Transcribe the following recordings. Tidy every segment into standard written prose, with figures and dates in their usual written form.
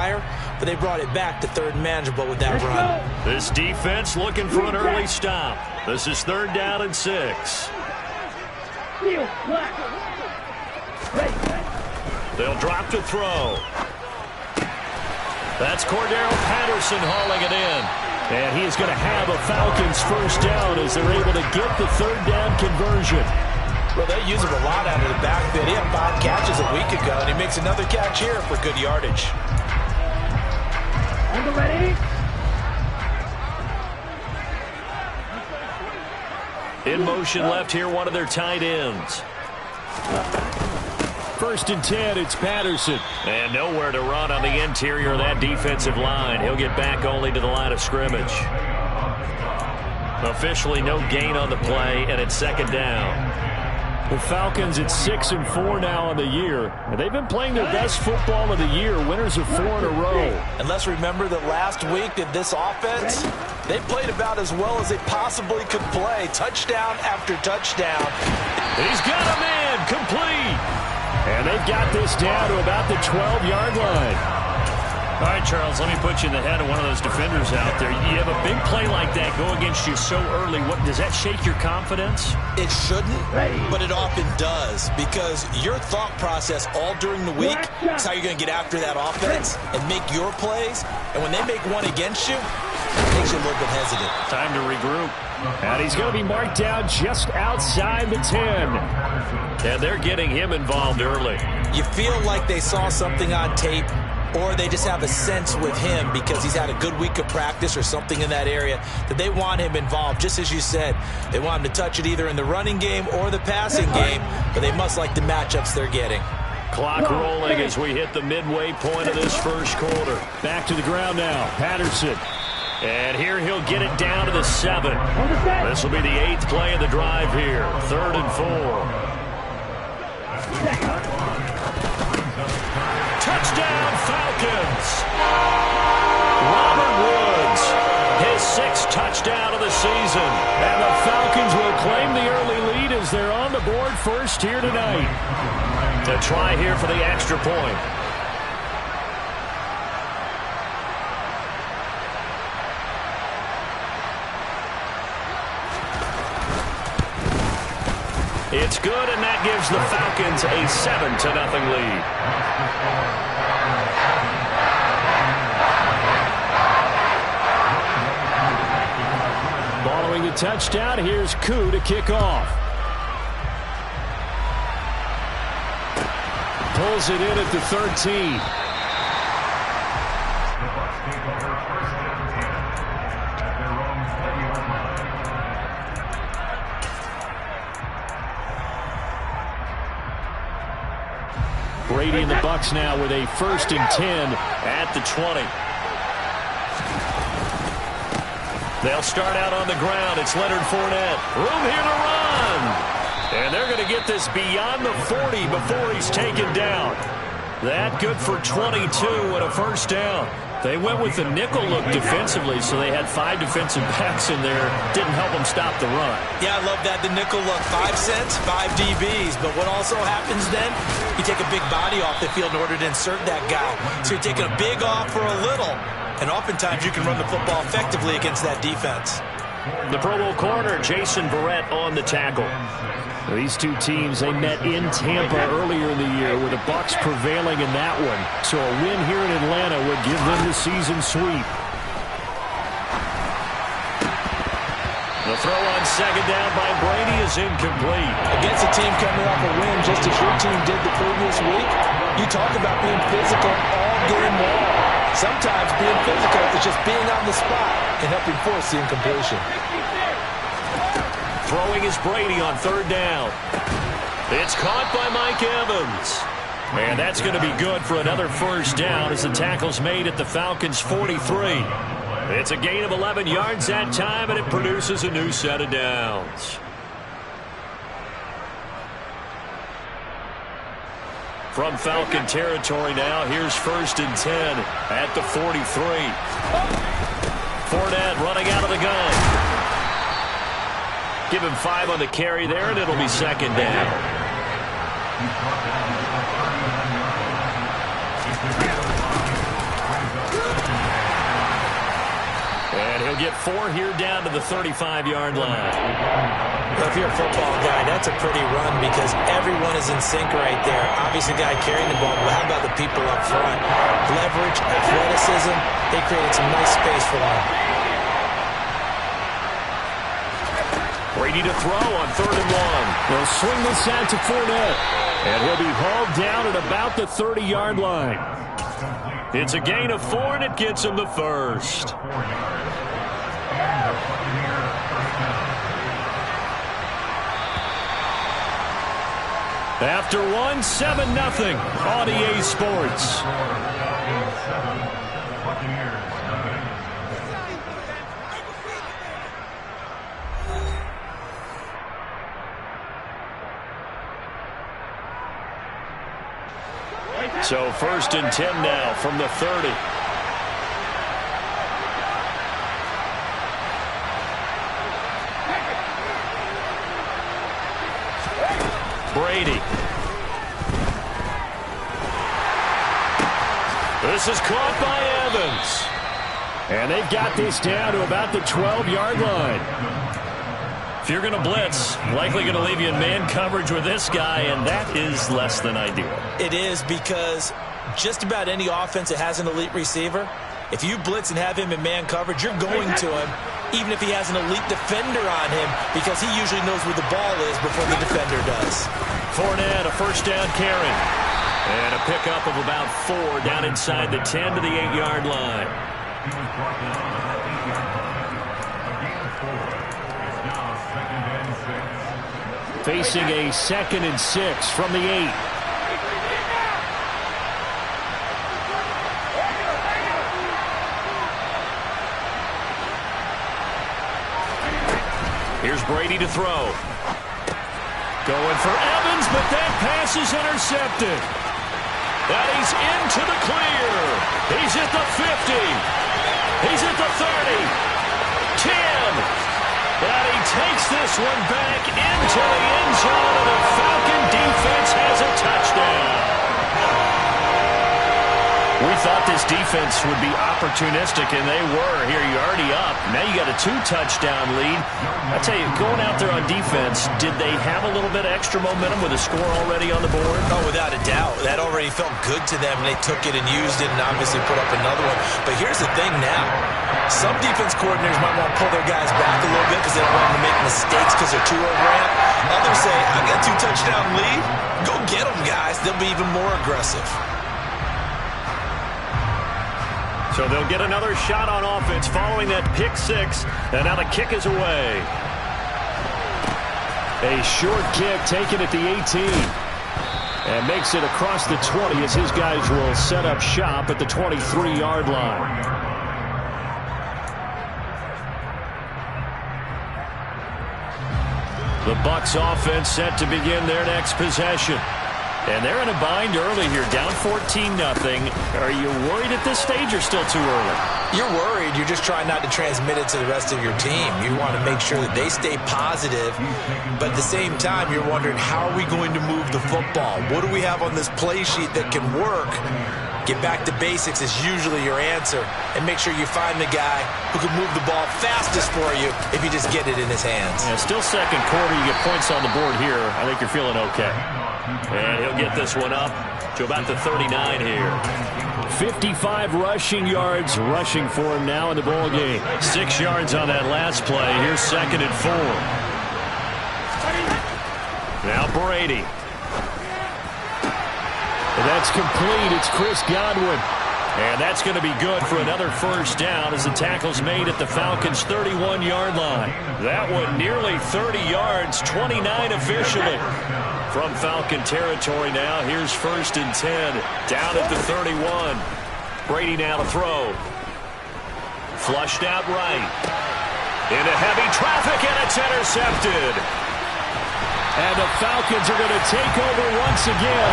higher, but they brought it back to third and manageable with that run. This defense looking for an early stop. This is 3rd down and 6. They'll drop to throw. That's Cordero Patterson hauling it in. And he is going to have a Falcons first down as they're able to get the 3rd down conversion. Well, they use him a lot out of the backfield. He had 5 catches a week ago, and he makes another catch here for good yardage. In motion left here, one of their tight ends. 1st and 10, it's Patterson. And nowhere to run on the interior of that defensive line. He'll get back only to the line of scrimmage. Officially no gain on the play, and it's 2nd down. The Falcons at 6-4 now on the year. And they've been playing their best football of the year. Winners of 4 in a row. And let's remember that last week that this offense, they played about as well as they possibly could play. Touchdown after touchdown. He's got him in. Complete. And they've got this down to about the 12-yard line. All right, Charles, let me put you in the head of one of those defenders out there. You have a big play like that go against you so early. What does that shake your confidence? It shouldn't, but it often does, because your thought process all during the week is how you're going to get after that offense and make your plays. And when they make one against you, it makes you a little bit hesitant. Time to regroup. And he's going to be marked down just outside the 10. And they're getting him involved early. You feel like they saw something on tape, or they just have a sense with him because he's had a good week of practice or something in that area that they want him involved. Just as you said, they want him to touch it either in the running game or the passing game, but they must like the matchups they're getting. Clock rolling as we hit the midway point of this first quarter. Back to the ground now. Patterson. And here he'll get it down to the 7. This will be the 8th play of the drive here. 3rd and 4. Touchdown, Falcons! Robert Woods, his 6th touchdown of the season. And the Falcons will claim the early lead as they're on the board first here tonight. To try here for the extra point. It's good, and that gives the Falcons a 7-0 lead. Following the touchdown, here's Koo to kick off. Pulls it in at the 13. Brady and the Bucs now with a 1st and 10 at the 20. They'll start out on the ground. It's Leonard Fournette. Room here to run. And they're going to get this beyond the 40 before he's taken down. That good for 22 and a first down. They went with the nickel look defensively, so they had 5 defensive backs in there. Didn't help them stop the run. Yeah, I love that, the nickel look. 5 cents, 5 DBs. But what also happens then, you take a big body off the field in order to insert that guy. So you're taking a big off for a little. And oftentimes you can run the football effectively against that defense. The Pro Bowl corner, Jason Verrett, on the tackle. These two teams, they met in Tampa earlier in the year with the Bucs prevailing in that one. So a win here in Atlanta would give them the season sweep. The throw on 2nd down by Brady is incomplete. Against a team coming off a win just as your team did the previous week, you talk about being physical all game long. Sometimes being physical is just being on the spot and helping force the incompletion. Throwing is Brady on 3rd down. It's caught by Mike Evans. And that's going to be good for another first down as the tackle's made at the Falcons' 43. It's a gain of 11 yards that time, and it produces a new set of downs. From Falcon territory now, here's 1st and 10 at the 43. Fournette running out of the gun. Give him 5 on the carry there, and it'll be 2nd down. They'll get 4 here down to the 35-yard line. Well, if you're a football guy, that's a pretty run because everyone is in sync right there. Obviously, the guy carrying the ball, but how about the people up front? Leverage, athleticism, they created some nice space for him. Brady to throw on 3rd and 1. They'll swing this out to Fournette. And he'll be hauled down at about the 30-yard line. It's a gain of 4, and it gets him the first. After 1, 7-0 on EA Sports. So 1st and 10 now from the 30. Brady. This is caught by Evans. And they've got this down to about the 12-yard line. If you're going to blitz, likely going to leave you in man coverage with this guy, and that is less than ideal. It is because just about any offense that has an elite receiver, if you blitz and have him in man coverage, you're going to him, even if he has an elite defender on him, because he usually knows where the ball is before the defender does. Fournette, a 1st down carry. And a pickup of about 4 down inside the 10 to the 8-yard line. Facing a 2nd and 6 from the 8. Here's Brady to throw. Going for Evans, but that pass is intercepted. And he's into the clear. He's at the 50. He's at the 30. 10. But he takes this one back into the end zone, and the Falcon defense has a touchdown. We thought this defense would be opportunistic, and they were. Here, you're already up. Now you got a 2-touchdown lead. I tell you, going out there on defense, did they have a little bit of extra momentum with a score already on the board? Oh, without a doubt. That already felt good to them, and they took it and used it and obviously put up another one. But here's the thing now. Some defense coordinators might want to pull their guys back a little bit because they don't want them to make mistakes because they're too overamped. Others say, I got a 2-touchdown lead. Go get them, guys. They'll be even more aggressive. So they'll get another shot on offense following that pick 6, and now the kick is away. A short kick taken at the 18. And makes it across the 20 as his guys will set up shop at the 23-yard line. The Bucs offense set to begin their next possession. And they're in a bind early here, down 14-0. Are you worried at this stage or still too early? You're worried. You're just trying not to transmit it to the rest of your team. You want to make sure that they stay positive, but at the same time, you're wondering, how are we going to move the football? What do we have on this play sheet that can work? Get back to basics is usually your answer, and make sure you find the guy who can move the ball fastest for you if you just get it in his hands. Yeah, still second quarter. You get points on the board here. I think you're feeling okay. And he'll get this one up to about the 39 here. 55 rushing yards rushing for him now in the ball game. 6 yards on that last play. Here's 2nd and 4. Now Brady. And that's complete. It's Chris Godwin. And that's going to be good for another 1st down as the tackle's made at the Falcons' 31-yard line. That one nearly 30 yards, 29 officially. From Falcon territory now, here's 1st and 10, down at the 31. Brady now to throw. Flushed out right. Into heavy traffic, and it's intercepted. And the Falcons are going to take over once again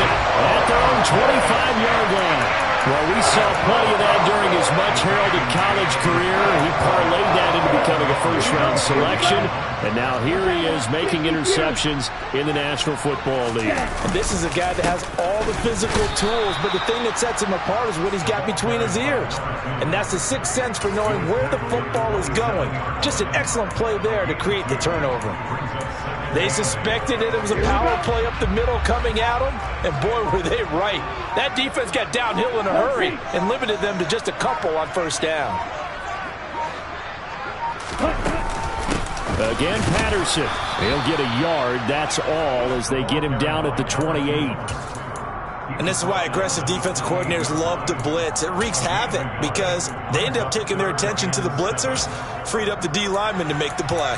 at their own 25-yard line. Well, we saw plenty of that during his much-heralded college career. He parlayed that into becoming a first-round selection, and now here he is making interceptions in the National Football League. And this is a guy that has all the physical tools, but the thing that sets him apart is what he's got between his ears. And that's the sixth sense for knowing where the football is going. Just an excellent play there to create the turnover. They suspected it was a power play up the middle coming at them, and boy, were they right. That defense got downhill in a hurry and limited them to just a couple on first down. Again, Patterson. He'll get a yard, that's all, as they get him down at the 28. And this is why aggressive defense coordinators love to blitz. It wreaks havoc because they end up taking their attention to the blitzers, freed up the D lineman to make the play.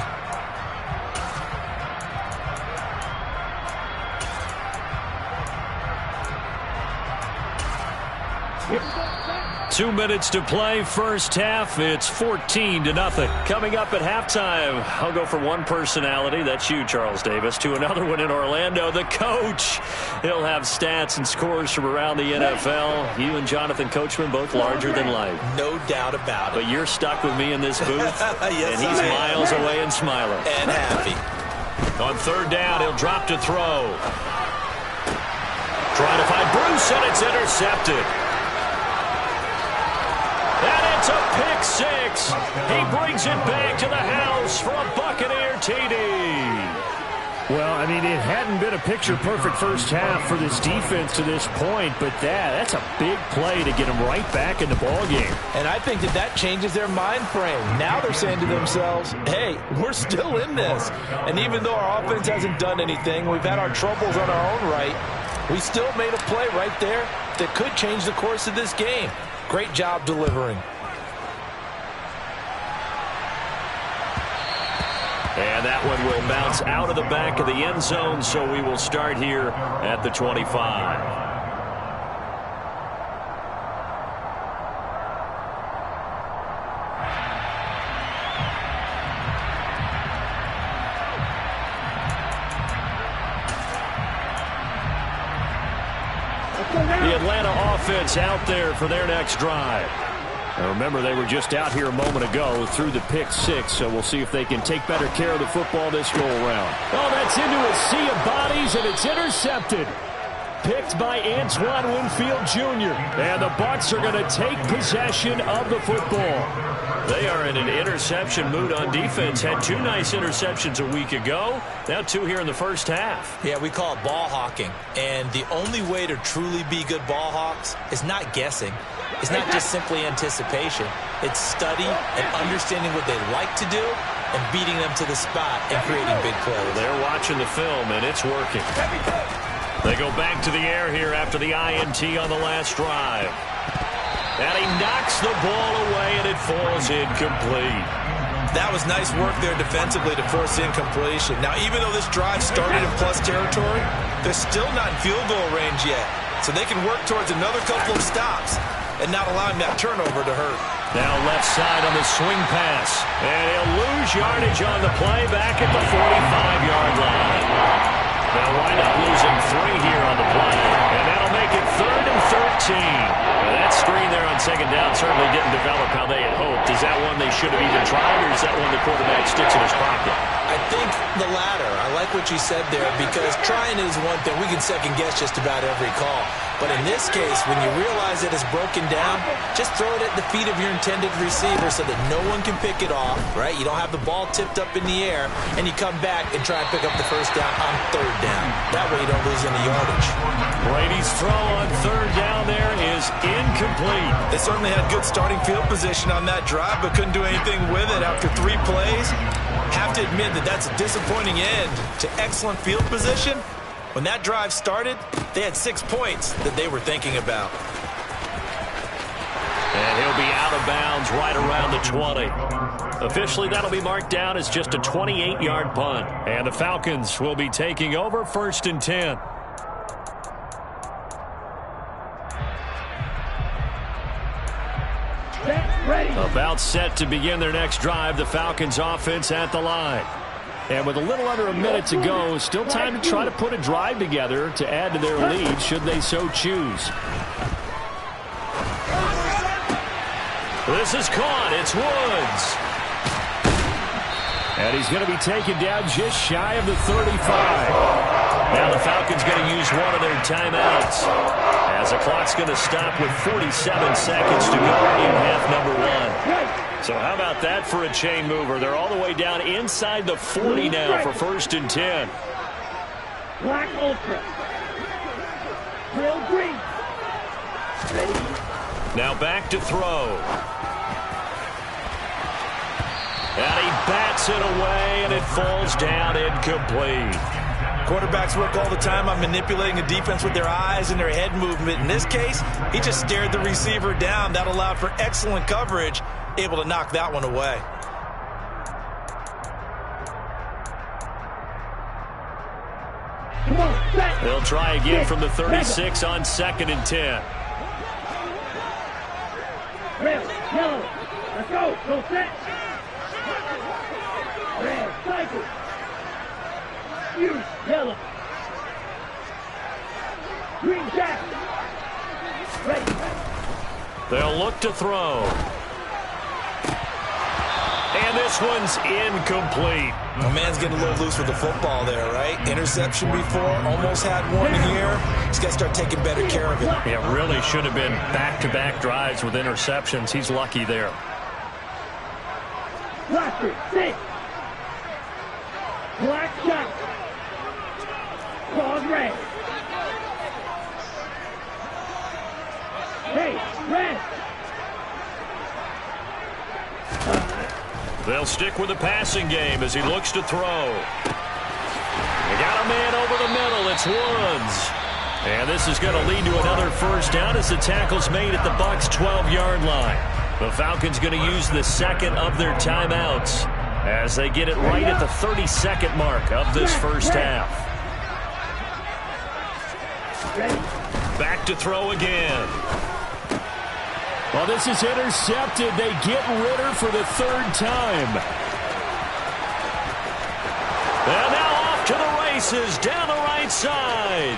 2 minutes to play, first half. It's 14-0. Coming up at halftime, I'll go from one personality, that's you, Charles Davis, to another one in Orlando, the coach. He'll have stats and scores from around the NFL. You and Jonathan Coachman, both larger than life. No doubt about it. But you're stuck with me in this booth, yes, and he's miles away and smiling. And happy. On third down, he'll drop to throw. Trying to find Bruce, and it's intercepted. And it's a pick six. He brings it back to the house for a Buccaneer TD. Well, I mean, it hadn't been a picture-perfect first half for this defense to this point, but that's a big play to get them right back in the ballgame. And I think that changes their mind frame. Now they're saying to themselves, hey, we're still in this. And even though our offense hasn't done anything, we've had our troubles on our own right, we still made a play right there that could change the course of this game. Great job delivering. And that one will bounce out of the back of the end zone, so we will start here at the 25. The Atlanta offense out there for their next drive. Now remember, they were just out here a moment ago through the pick six, so we'll see if they can take better care of the football this go-around. Oh, that's into a sea of bodies, and it's intercepted. Picked by Antoine Winfield Jr. And the Bucs are going to take possession of the football. They are in an interception mood on defense. Had two nice interceptions a week ago. Now two here in the first half. Yeah, we call it ball hawking. And the only way to truly be good ball hawks is not guessing. It's not just simply anticipation. It's study and understanding what they like to do and beating them to the spot and creating big plays. They're watching the film, and it's working. They go back to the air here after the INT on the last drive. And he knocks the ball away, and it falls incomplete. That was nice work there defensively to force incompletion. Now, even though this drive started in plus territory, they're still not in field goal range yet. So they can work towards another couple of stops and not allowing that turnover to hurt. Now left side on the swing pass. And he'll lose yardage on the play back at the 45-yard line. Now wind up losing 3 here on the play. And that'll make it 3rd and 13. Now that screen there on second down certainly didn't develop how they had hoped. Is that one they should have even tried, or is that one the quarterback sticks in his pocket? I think the latter. I like what you said there, because trying is one thing. We can second guess just about every call. But in this case, when you realize that it's broken down, just throw it at the feet of your intended receiver so that no one can pick it off, right? You don't have the ball tipped up in the air, and you come back and try and pick up the first down on 3rd down. That way you don't lose any yardage. Brady's throw on 3rd down there is incomplete. They certainly had good starting field position on that drive, but couldn't do anything with it after 3 plays. Have to admit that that's a disappointing end to excellent field position. When that drive started, they had 6 points that they were thinking about. And he'll be out of bounds right around the 20. Officially, that'll be marked down as just a 28-yard punt. And the Falcons will be taking over 1st and 10. About set to begin their next drive, the Falcons offense at the line. And with a little under a minute to go, still time to try to put a drive together to add to their lead should they so choose. This is caught. It's Woods. And he's going to be taken down just shy of the 35. Now the Falcons going to use one of their timeouts as the clock's going to stop with 47 seconds to go in half number one. So how about that for a chain mover? They're all the way down inside the 40 now for 1st and 10. Black Ultra. Real green. Ready? Now back to throw. And he bats it away, and it falls down incomplete. Quarterbacks work all the time on manipulating the defense with their eyes and their head movement. In this case, he just stared the receiver down. That allowed for excellent coverage, able to knock that one away. They'll try again from the 36 on 2nd and 10. Red, yellow. Let's go. Go set. Red, cycle. You, yellow. Green jack. Ready. They'll look to throw. And this one's incomplete. My man's getting a little loose with the football there, right? Interception before, almost had one here. He's got to start taking better care of it. It really should have been back-to-back drives with interceptions. He's lucky there. Blaster, 6. Black shot. Claws red. Hey, red. They'll stick with the passing game as he looks to throw. They got a man over the middle. It's Woods. And this is going to lead to another first down as the tackle's made at the Bucs' 12-yard line. The Falcons going to use the second of their timeouts as they get it right at the 32nd mark of this first half. Back to throw again. Well, this is intercepted. They get Ritter for the 3rd time. And now off to the races down the right side.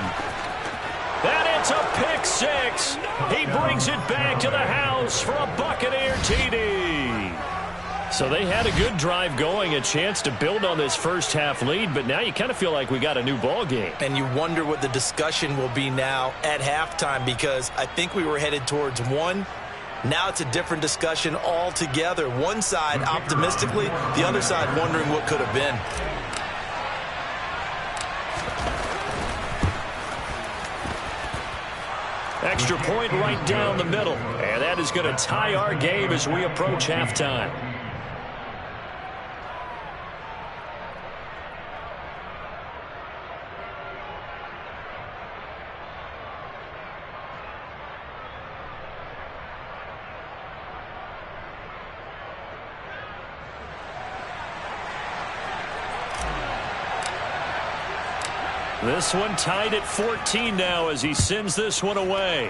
And it's a pick 6. He brings it back to the house for a Buccaneer TD. So they had a good drive going, a chance to build on this first half lead, but now you kind of feel like we got a new ball game. And you wonder what the discussion will be now at halftime, because I think we were headed towards one. Now it's a different discussion altogether. One side optimistically, the other side wondering what could have been. Extra point right down the middle. And that is going to tie our game as we approach halftime. This one tied at 14 now as he sends this one away.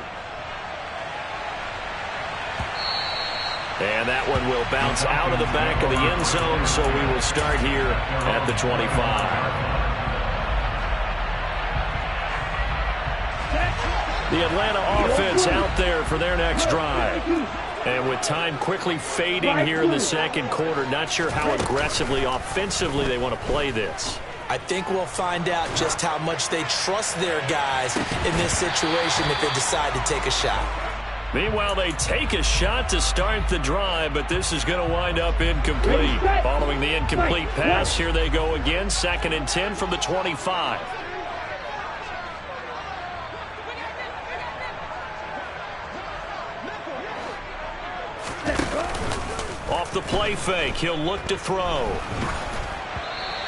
And that one will bounce out of the back of the end zone, so we will start here at the 25. The Atlanta offense out there for their next drive. And with time quickly fading here in the second quarter, not sure how aggressively, offensively they want to play this. I think we'll find out just how much they trust their guys in this situation if they decide to take a shot. Meanwhile, they take a shot to start the drive, but this is going to wind up incomplete. Following the incomplete pass, here they go again, 2nd and 10 from the 25. Off the play fake, he'll look to throw.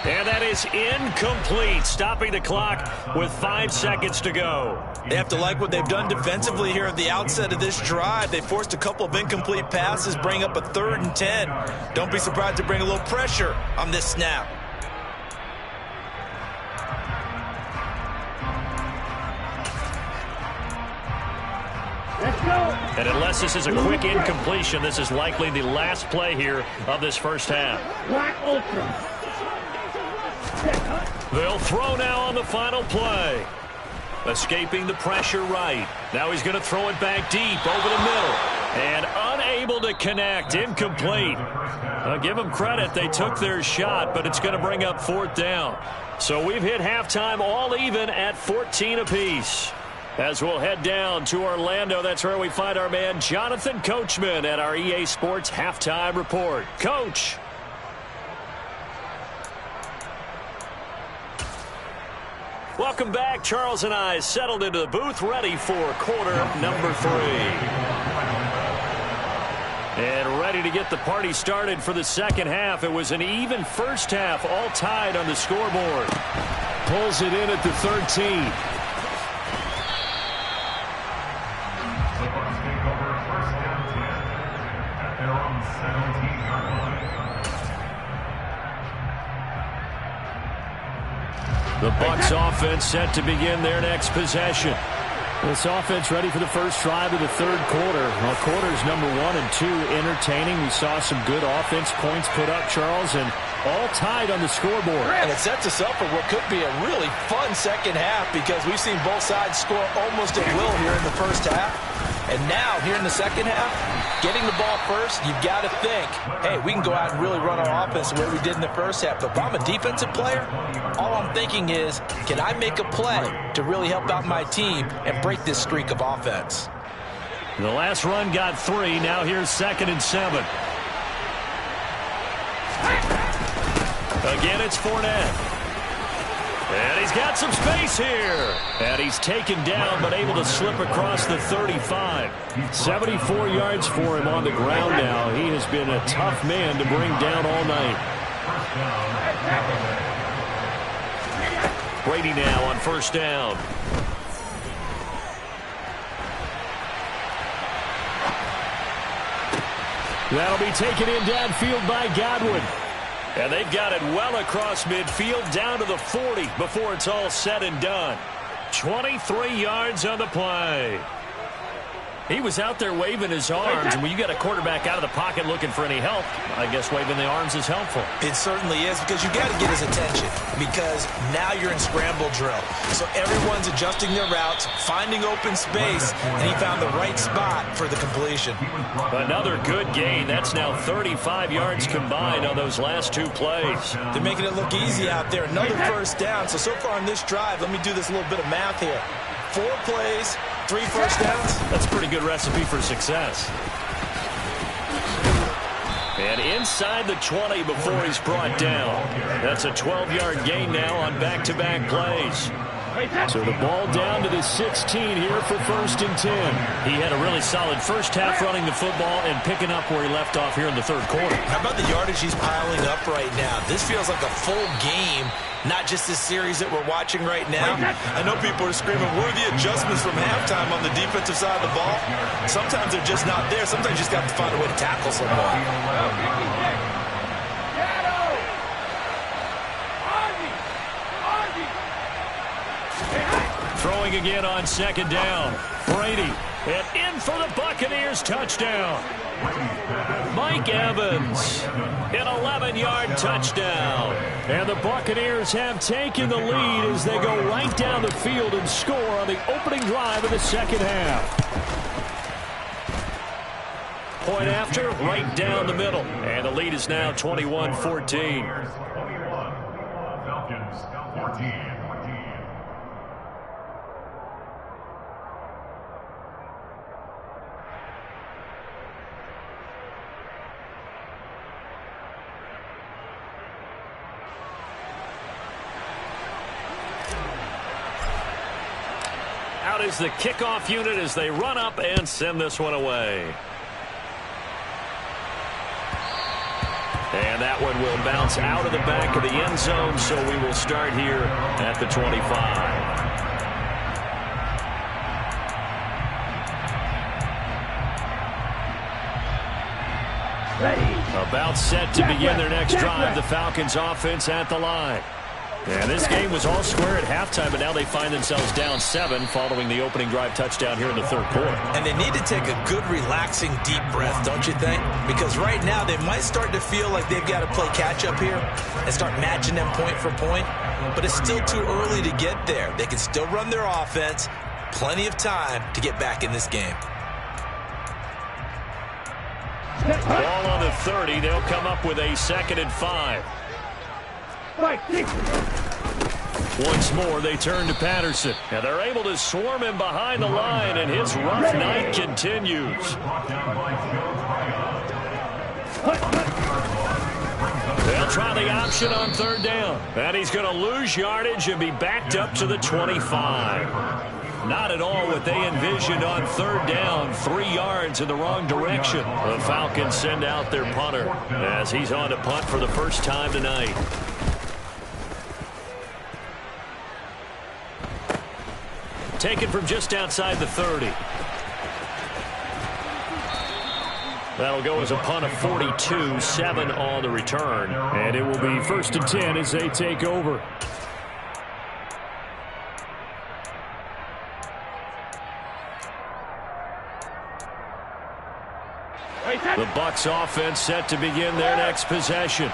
And that is incomplete, stopping the clock with 5 seconds to go. They have to like what they've done defensively here at the outset of this drive. They forced a couple of incomplete passes, bring up a 3rd and 10. Don't be surprised to bring a little pressure on this snap. Let's go. And unless this is a quick incompletion, this is likely the last play here of this first half. Black Ultra. They'll throw now on the final play. Escaping the pressure right. Now he's going to throw it back deep over the middle. And unable to connect. Incomplete. I'll give them credit. They took their shot, but it's going to bring up 4th down. So we've hit halftime all even at 14 apiece. As we'll head down to Orlando, that's where we find our man Jonathan Coachman at our EA Sports Halftime Report. Coach. Welcome back. Charles and I settled into the booth, ready for quarter number 3. And ready to get the party started for the second half. It was an even first half, all tied on the scoreboard. Pulls it in at the 13. The Bucs offense set to begin their next possession. This offense ready for the first drive of the third quarter. Well, quarters number 1 and 2 entertaining. We saw some good offense points put up, Charles, and all tied on the scoreboard. And it sets us up for what could be a really fun second half because we've seen both sides score almost at will here in the first half. And now, here in the second half, getting the ball first, you've got to think, hey, we can go out and really run our offense the way we did in the first half. But if I'm a defensive player, all I'm thinking is, can I make a play to really help out my team and break this streak of offense? The last run got 3. Now here's 2nd and 7. Again, it's Fournette. And he's got some space here. And he's taken down, but able to slip across the 35. 74 yards for him on the ground now. He has been a tough man to bring down all night. Brady now on first down. That'll be taken in downfield by Godwin. And they've got it well across midfield down to the 40 before it's all said and done. 23 yards on the play. He was out there waving his arms, and when you got a quarterback out of the pocket looking for any help, I guess waving the arms is helpful. It certainly is because you got to get his attention because now you're in scramble drill. So everyone's adjusting their routes, finding open space, and he found the right spot for the completion. Another good gain. That's now 35 yards combined on those last 2 plays. They're making it look easy out there. Another first down. So far on this drive, let me do this little bit of math here. 4 plays, 3 first downs. That's a pretty good recipe for success. And inside the 20 before he's brought down. That's a 12-yard gain now on back-to-back plays. So the ball down to the 16 here for 1st and 10. He had a really solid first half running the football and picking up where he left off here in the third quarter. How about the yardage he's piling up right now? This feels like a full game, not just this series that we're watching right now. I know people are screaming, where are the adjustments from halftime on the defensive side of the ball? Sometimes they're just not there. Sometimes you just got to find a way to tackle someone. Throwing again on 2nd down. Brady. And in for the Buccaneers touchdown. Mike Evans. An 11-yard touchdown. And the Buccaneers have taken the lead as they go right down the field and score on the opening drive of the second half. Point after, right down the middle. And the lead is now 21-14. Falcons 14. Out is the kickoff unit as they run up and send this one away. And that one will bounce out of the back of the end zone, so we will start here at the 25. About set to begin their next drive, the Falcons offense at the line. And this game was all square at halftime, but now they find themselves down 7 following the opening drive touchdown here in the third quarter. And they need to take a good, relaxing, deep breath, don't you think? Because right now they might start to feel like they've got to play catch-up here and start matching them point for point. But it's still too early to get there. They can still run their offense. Plenty of time to get back in this game. Ball on the 30. They'll come up with a 2nd and 5. Once more, they turn to Patterson. And they're able to swarm him behind the line, and his rough night continues. They'll try the option on 3rd down. And he's going to lose yardage and be backed up to the 25. Not at all what they envisioned on 3rd down. 3 yards in the wrong direction. The Falcons send out their punter as he's on to punt for the first time tonight. Taken from just outside the 30. That'll go as a punt of 42, 7 on the return. And it will be 1st and 10 as they take over. The Bucs offense set to begin their next possession.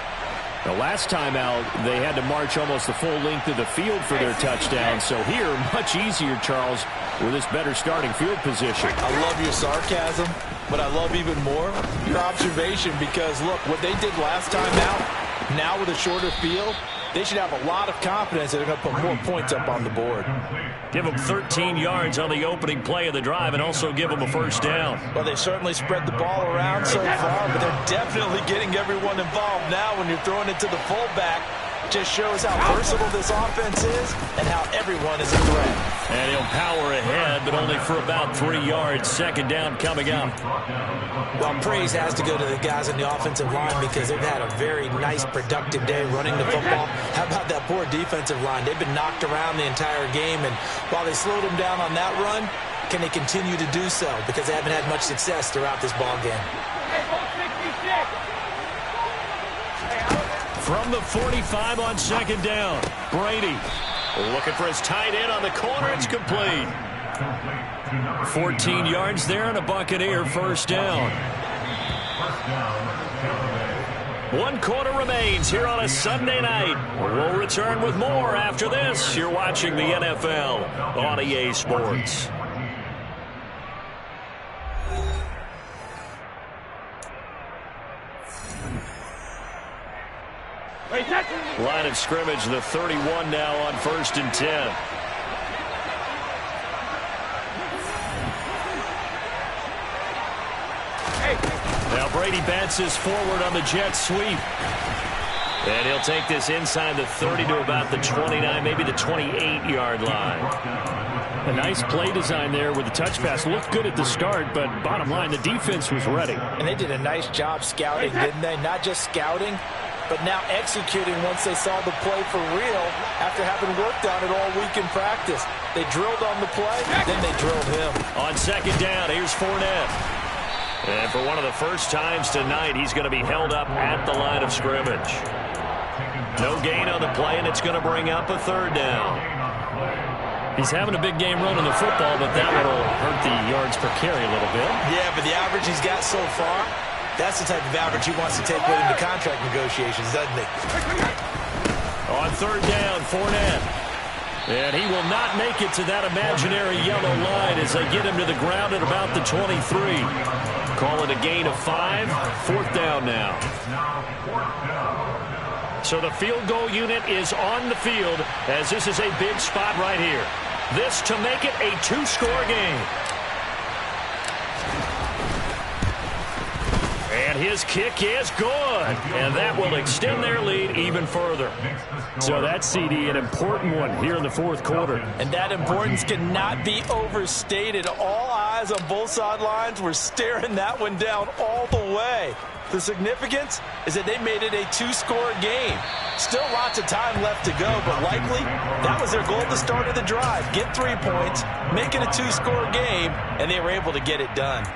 The last time out, they had to march almost the full length of the field for their touchdown. So here, much easier, Charles, with this better starting field position. I love your sarcasm, but I love even more your observation because, look, what they did last time out, now with a shorter field, they should have a lot of confidence that they're going to put more points up on the board. Give them 13 yards on the opening play of the drive and also give them a 1st down. Well, they certainly spread the ball around so far, but they're definitely getting everyone involved now when you're throwing it to the fullback. Just shows how versatile this offense is and how everyone is a threat. And he'll power ahead, but only for about 3 yards. 2nd down coming up. Well, praise has to go to the guys on the offensive line because they've had a very nice, productive day running the football. How about that poor defensive line? They've been knocked around the entire game, and while they slowed them down on that run, can they continue to do so? Because they haven't had much success throughout this ball game. From the 45 on 2nd down, Brady looking for his tight end on the corner. It's complete. 14 yards there and a Buccaneer 1st down. 1 quarter remains here on a Sunday night. We'll return with more after this. You're watching the NFL on EA Sports. Line of scrimmage, the 31 now on 1st and 10. Now Brady bounces forward on the jet sweep. And he'll take this inside the 30 to about the 29, maybe the 28-yard line. A nice play design there with the touch pass. Looked good at the start, but bottom line, the defense was ready. And they did a nice job scouting, didn't they? Not just scouting, but now executing once they saw the play for real after having worked on it all week in practice. They drilled on the play, then they drilled him. On 2nd down, here's Fournette. And for one of the first times tonight, he's going to be held up at the line of scrimmage. No gain on the play, and it's going to bring up a 3rd down. He's having a big game running the football, but that will hurt the yards per carry a little bit. Yeah, but the average he's got so far, that's the type of average he wants to take with him to contract negotiations, doesn't he? On 3rd down, Fournette. And he will not make it to that imaginary yellow line as they get him to the ground at about the 23. Call it a gain of 5. 4th down now. So the field goal unit is on the field as this is a big spot right here. This to make it a 2-score game. And his kick is good. And that will extend their lead even further. So that's, CD, an important one here in the 4th quarter. And that importance cannot be overstated. All eyes on both sidelines were staring that one down all the way. The significance is that they made it a 2-score game. Still lots of time left to go, but likely that was their goal at the start of the drive. Get 3 points, make it a 2-score game, and they were able to get it done.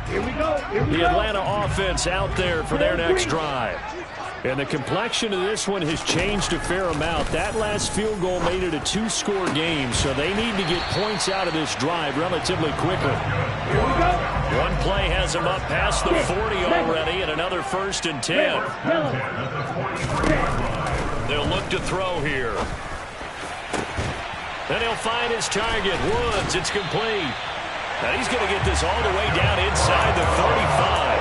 Here we go. The Atlanta offense out there for their next drive. And the complexion of this one has changed a fair amount. That last field goal made it a 2-score game, so they need to get points out of this drive relatively quickly. Here we go. One play has them up past the 40 already, and another 1st and 10. They'll look to throw here. And he'll find his target. Woods, it's complete. And he's going to get this all the way down inside the 35.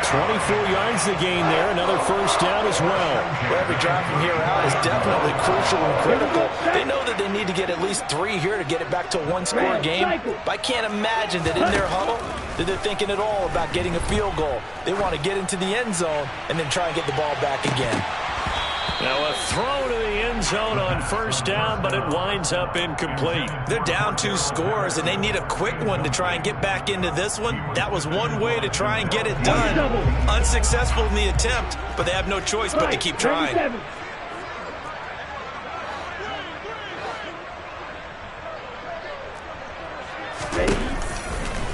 24 yards to gain there. Another first down as well. Every drive from here out is definitely crucial and critical. They know that they need to get at least 3 here to get it back to a one-score game. But I can't imagine that in their huddle that they're thinking at all about getting a field goal. They want to get into the end zone and then try and get the ball back again. Now a throw to the end zone on first down, but it winds up incomplete. They're down 2 scores, and they need a quick one to try and get back into this one. That was one way to try and get it done. Unsuccessful in the attempt, but they have no choice but to keep trying.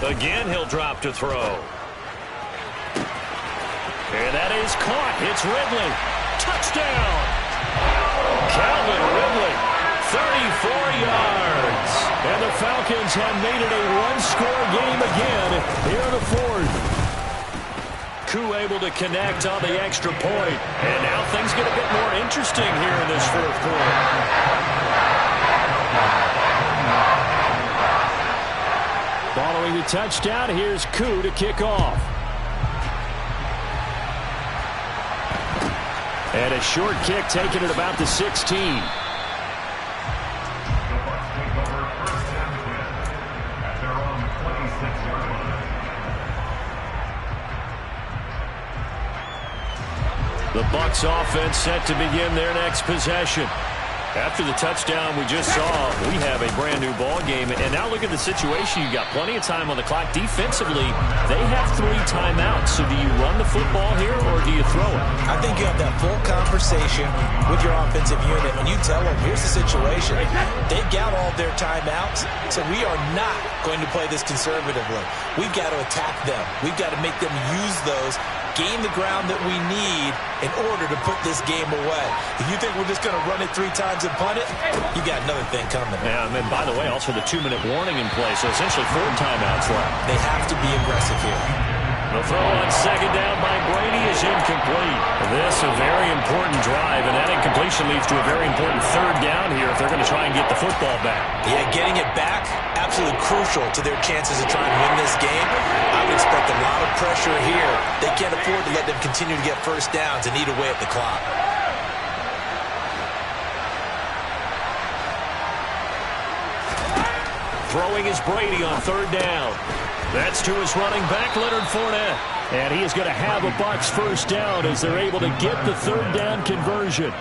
Again, he'll drop to throw. And that is caught. It's Ridley. Touchdown! Calvin Ridley, 34 yards. And the Falcons have made it a one-score game again here in the fourth. Koo able to connect on the extra point. And now things get a bit more interesting here in this fourth quarter. Following the touchdown, here's Koo to kick off. And a short kick taken at about the 16. The Bucs offense set to begin their next possession. After the touchdown we just saw, we have a brand-new ball game. And now look at the situation. You've got plenty of time on the clock. Defensively, they have 3 timeouts. So do you run the football here or do you throw it? I think you have that full conversation with your offensive unit, and you tell them, here's the situation. They've got all their timeouts, so we are not going to play this conservatively. We've got to attack them. We've got to make them use those, gain the ground that we need in order to put this game away. If you think we're just going to run it 3 times and punt it, you got another thing coming. Yeah, and by the way, also the 2-minute warning in play, so essentially 4 timeouts left. They have to be aggressive here. The throw on second down by Brady is incomplete. This a very important drive, and that incompletion leads to a very important third down here if they're going to try and get the football back. Yeah, getting it back, absolutely crucial to their chances of trying to win this game. I would expect a lot of pressure here. They can't afford to let them continue to get first downs and eat away at the clock. Throwing is Brady on third down. That's to his running back, Leonard Fournette. And he is going to have a Bucs first down as they're able to get the third down conversion.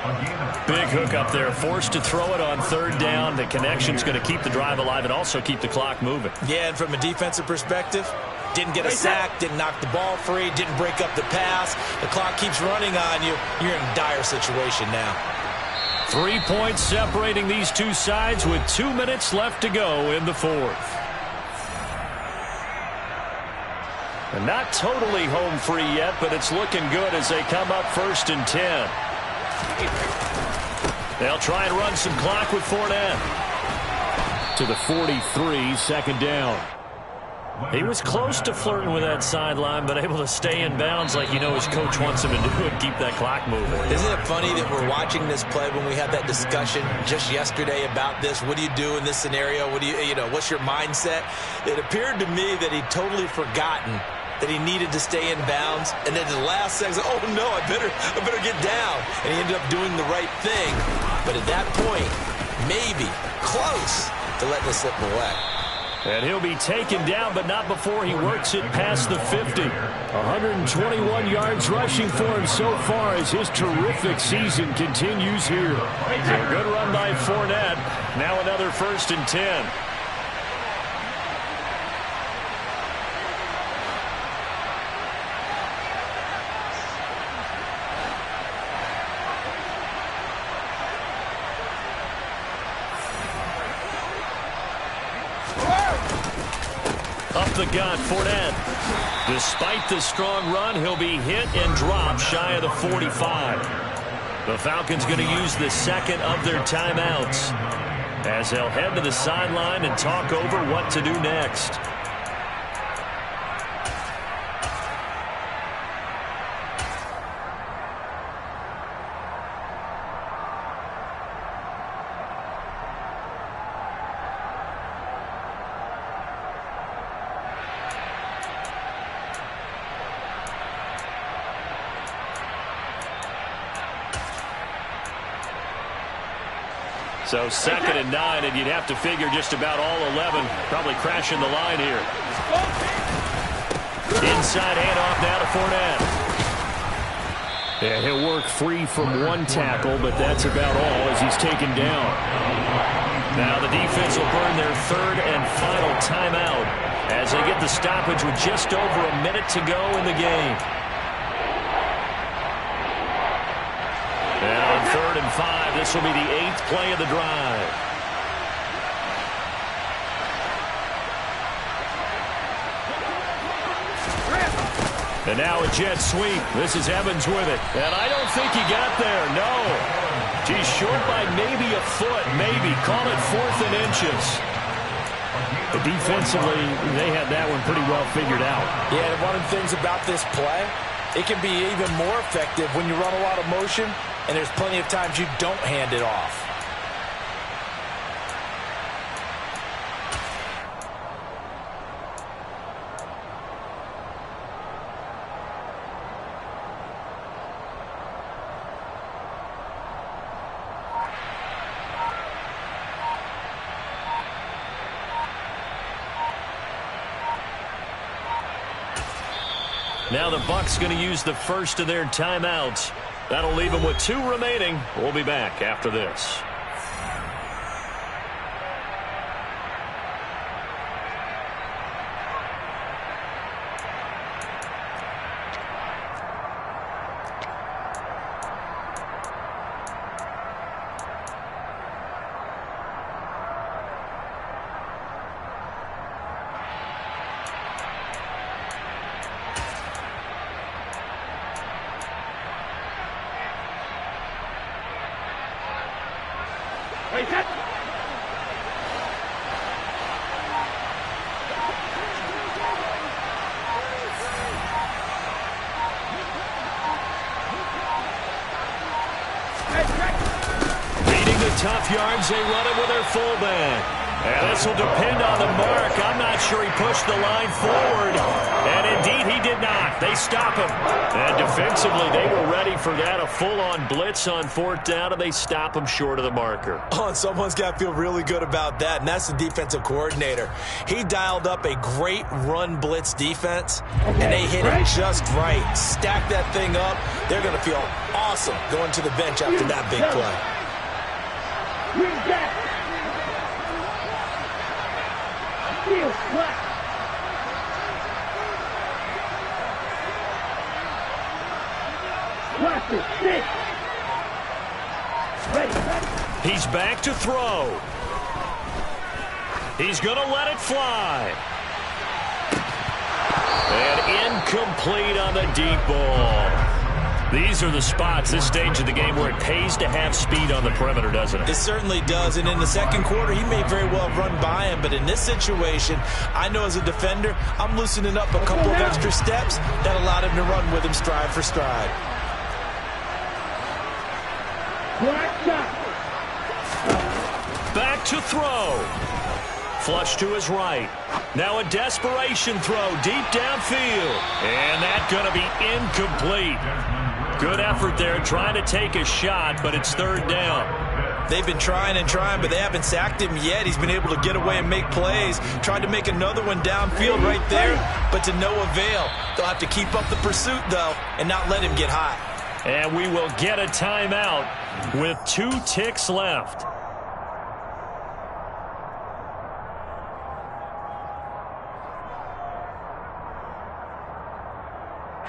Big hook up there, forced to throw it on third down. The connection's going to keep the drive alive and also keep the clock moving. Yeah, and from a defensive perspective, didn't get a sack, didn't knock the ball free, didn't break up the pass. The clock keeps running on you. You're in a dire situation now. 3 points separating these two sides with 2 minutes left to go in the fourth. And not totally home free yet, but it's looking good as they come up 1st and 10. They'll try and run some clock with Fournette. To the 43, second down. He was close to flirting with that sideline, but able to stay in bounds like you know his coach wants him to do and keep that clock moving. Isn't it funny that we're watching this play when we had that discussion just yesterday about this? What do you do in this scenario? What do you know, what's your mindset? It appeared to me that he'd totally forgotten that he needed to stay in bounds, and then the last second, oh no, I better get down. And he ended up doing the right thing. But at that point, maybe close to letting it slip away. And he'll be taken down, but not before he works it past the 50. 121 yards rushing for him so far as his terrific season continues here. A good run by Fournette. Now another 1st and 10. Up the gut, Fournette. Despite the strong run, he'll be hit and dropped shy of the 45. The Falcons going to use the second of their timeouts as they'll head to the sideline and talk over what to do next. So 2nd and 9, and you'd have to figure just about all 11 probably crashing the line here. Inside handoff now to Fournette. Yeah, he'll work free from one tackle, but that's about all as he's taken down. Now the defense will burn their 3rd and final timeout as they get the stoppage with just over a minute to go in the game. And on 3rd and 5, this will be the 8th play of the drive. And now a jet sweep. This is Evans with it. And I don't think he got there. No. He's short by maybe a foot, maybe. Call it 4th and inches. But defensively, they had that one pretty well figured out. Yeah, and one of the things about this play, it can be even more effective when you run a lot of motion, and there's plenty of times you don't hand it off. Now the Bucs going to use the first of their timeouts. That'll leave them with 2 remaining. We'll be back after this. Tough yards, they run it with their fullback. And this will depend on the mark. I'm not sure he pushed the line forward. And indeed, he did not. They stop him. And defensively, they were ready for that. A full-on blitz on 4th down, and they stop him short of the marker. Oh, and someone's got to feel really good about that, and that's the defensive coordinator. He dialed up a great run blitz defense, and they hit it just right. Stack that thing up. They're going to feel awesome going to the bench after that big play. He's back to throw. He's going to let it fly. And incomplete on the deep ball. These are the spots, this stage of the game, where it pays to have speed on the perimeter, doesn't it? It certainly does, and in the second quarter, he may very well have run by him, but in this situation, I know as a defender, I'm loosening up a couple of extra steps that allowed him to run with him stride for stride. Back to throw. Flush to his right. Now a desperation throw deep downfield. And that's going to be incomplete. Good effort there trying to take a shot, but it's 3rd down. They've been trying and trying, but they haven't sacked him yet. He's been able to get away and make plays. Tried to make another one downfield right there, but to no avail. They'll have to keep up the pursuit, though, and not let him get high. And we will get a timeout with 2 ticks left.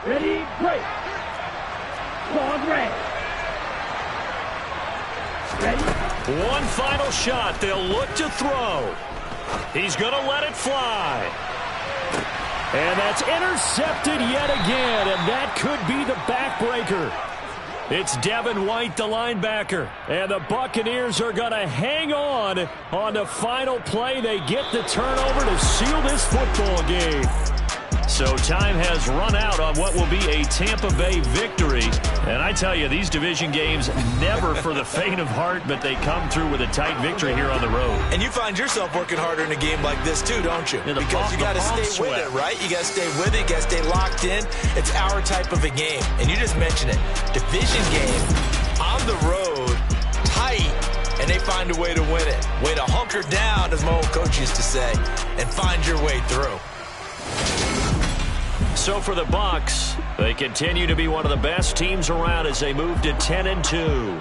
Ready, break. Ball red. Ready. One final shot. They'll look to throw. He's going to let it fly. And that's intercepted yet again, and that could be the backbreaker. It's Devin White, the linebacker. And the Buccaneers are going to hang on the final play. They get the turnover to seal this football game. So time has run out on what will be a Tampa Bay victory. And I tell you, these division games, never for the faint of heart, but they come through with a tight victory here on the road. And you find yourself working harder in a game like this too, don't you? Yeah, because you got to stay with it, right? You got to stay with it. You got to stay locked in. It's our type of a game. And you just mentioned it. Division game, on the road, tight. And they find a way to win it. Way to hunker down, as my old coach used to say, and find your way through. So for the Bucs, they continue to be one of the best teams around as they move to 10-2.